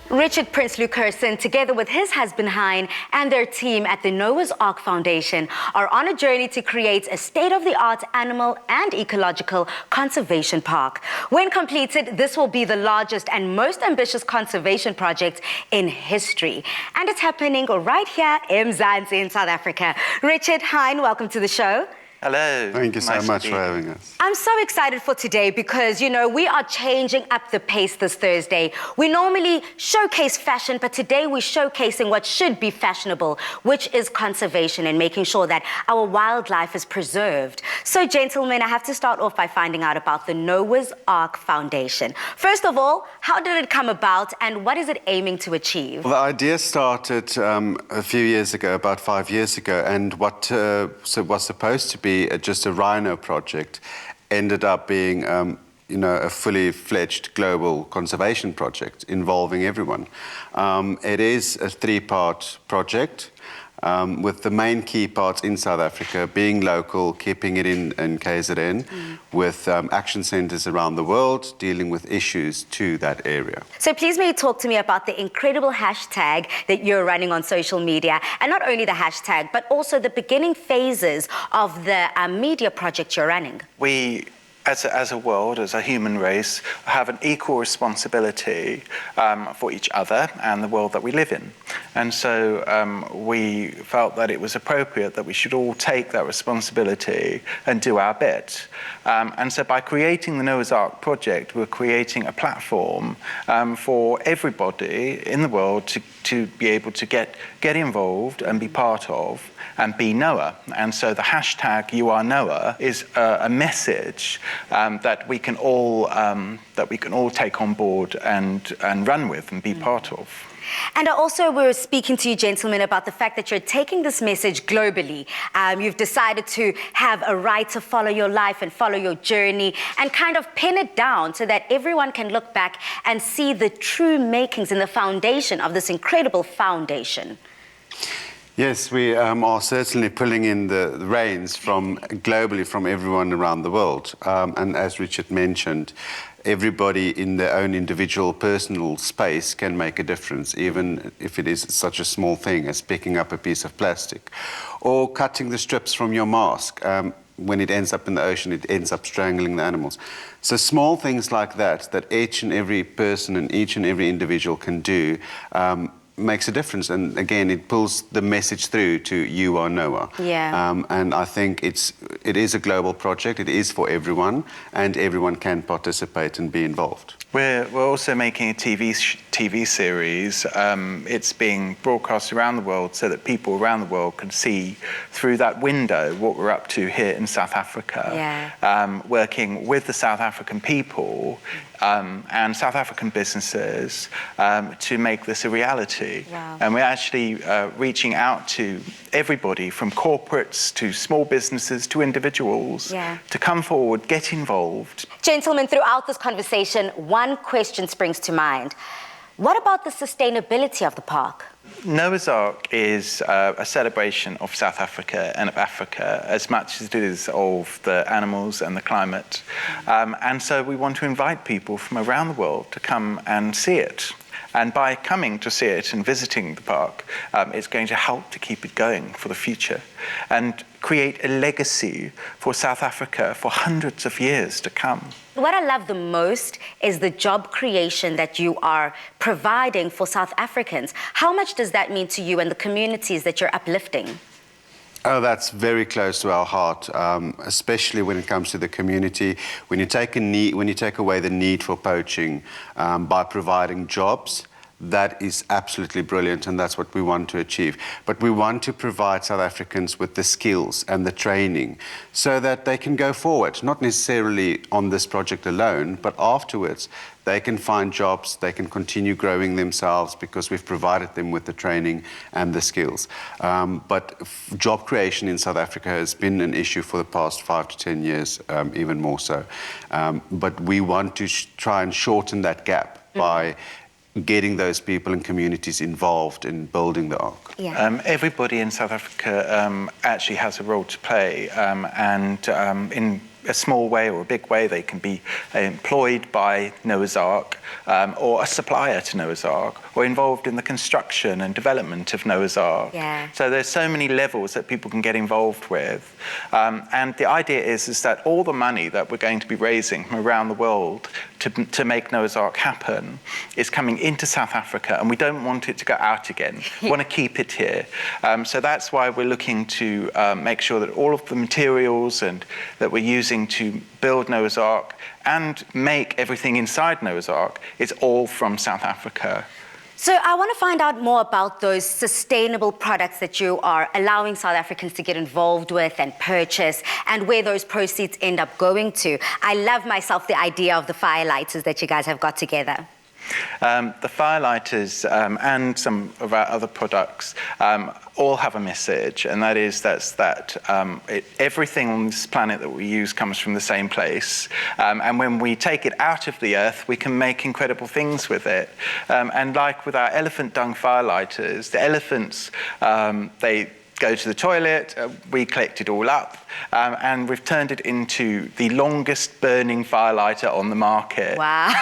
Richard Prinsloo Curson, together with his husband Hein and their team at the Noah's Ark Foundation, are on a journey to create a state-of-the-art animal and ecological conservation park. When completed, this will be the largest and most ambitious conservation project in history. And it's happening right here in Mzansi in South Africa. Richard, Hein, welcome to the show. Hello. Thank you so much for having us. I'm so excited for today because, you know, we are changing up the pace this Thursday. We normally showcase fashion, but today we're showcasing what should be fashionable, which is conservation and making sure that our wildlife is preserved. So, gentlemen, I have to start off by finding out about the Noah's Ark Foundation. First of all, how did it come about and what is it aiming to achieve? Well, the idea started a few years ago, about 5 years ago, and what was supposed to be just a rhino project ended up being a fully fledged global conservation project involving everyone. It is a three-part project with the main key parts in South Africa being local, keeping it in KZN, with action centres around the world dealing with issues to that area. So please may you talk to me about the incredible hashtag that you're running on social media, and not only the hashtag, but also the beginning phases of the media project you're running. We, as a world, as a human race, have an equal responsibility for each other and the world that we live in. And so we felt that it was appropriate that we should all take that responsibility and do our bit. And so by creating the Noah's Ark project, we're creating a platform for everybody in the world to be able to get involved and be part of and be Noah. And so the hashtag You Are Noah is a message that we can all take on board and run with and be part of. And also, we were speaking to you, gentlemen, about the fact that you're taking this message globally. You've decided to have a right to follow your life and follow your journey and kind of pin it down so that everyone can look back and see the true makings and the foundation of this incredible foundation. Yes, we are certainly pulling in the reins globally from everyone around the world. And as Richard mentioned, everybody in their own individual personal space can make a difference, even if it is such a small thing as picking up a piece of plastic or cutting the strips from your mask. When it ends up in the ocean, it ends up strangling the animals. So small things like that each and every person and each and every individual can do makes a difference, and again it pulls the message through to You Are Noah. And I think it is a global project. It is for everyone, and everyone can participate and be involved. We're also making a TV series. It's being broadcast around the world so that people around the world can see through that window what we're up to here in South Africa, working with the South African people and South African businesses to make this a reality. And we're actually reaching out to everybody from corporates to small businesses to individuals to come forward, get involved. Gentlemen, throughout this conversation, one question springs to mind. What about the sustainability of the park? Noah's Ark is a celebration of South Africa and of Africa as much as it is of the animals and the climate. And so we want to invite people from around the world to come and see it. And by coming to see it and visiting the park, it's going to help to keep it going for the future and create a legacy for South Africa for hundreds of years to come. What I love the most is the job creation that you are providing for South Africans. How much does that mean to you and the communities that you're uplifting? Oh, that's very close to our heart, especially when it comes to the community. When you take away the need for poaching by providing jobs, that is absolutely brilliant, and that's what we want to achieve. But we want to provide South Africans with the skills and the training so that they can go forward, not necessarily on this project alone, but afterwards they can find jobs, they can continue growing themselves because we've provided them with the training and the skills. But job creation in South Africa has been an issue for the past 5 to 10 years, even more so. But we want to try and shorten that gap by getting those people and communities involved in building the Ark. Everybody in South Africa actually has a role to play, and in a small way or a big way, they can be employed by Noah's Ark or a supplier to Noah's Ark, or involved in the construction and development of Noah's Ark. Yeah. So there's so many levels that people can get involved with. And the idea is that all the money that we're going to be raising from around the world to make Noah's Ark happen is coming into South Africa, and we don't want it to go out again. We want to keep it here. So that's why we're looking to make sure that all of the materials and that we're using to build Noah's Ark and make everything inside Noah's Ark is all from South Africa. So I want to find out more about those sustainable products that you are allowing South Africans to get involved with and purchase, and where those proceeds end up going to. I love myself the idea of the firelighters that you guys have got together. The firelighters and some of our other products all have a message, and that is that everything on this planet that we use comes from the same place, and when we take it out of the earth, we can make incredible things with it. And like with our elephant dung firelighters, the elephants, they go to the toilet, we collect it all up, and we've turned it into the longest burning firelighter on the market. Wow.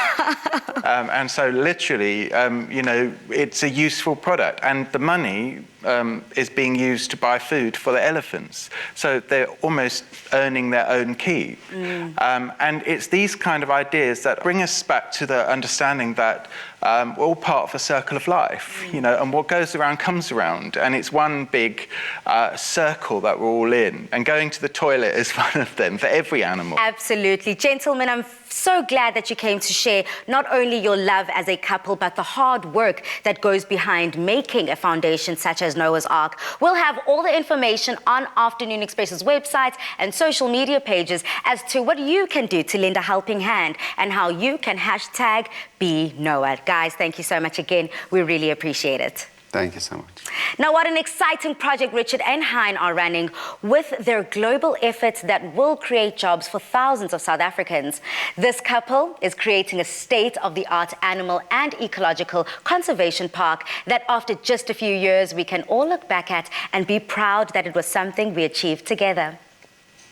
And so literally, you know, it's a useful product, and the money is being used to buy food for the elephants. So they're almost earning their own keep. And it's these kind of ideas that bring us back to the understanding that we're all part of a circle of life, you know, and what goes around comes around, and it's one big circle that we're all in, and going to the toilet is one of them for every animal. Absolutely. Gentlemen, I'm so glad that you came to share not only your love as a couple, but the hard work that goes behind making a foundation such as Noah's Ark. We'll have all the information on Afternoon Express's website and social media pages as to what you can do to lend a helping hand and how you can hashtag Be Noah. Guys, thank you so much again. We really appreciate it. Thank you so much. Now, what an exciting project Richard and Hein are running with their global efforts that will create jobs for thousands of South Africans. This couple is creating a state-of-the-art animal and ecological conservation park that after just a few years we can all look back at and be proud that it was something we achieved together.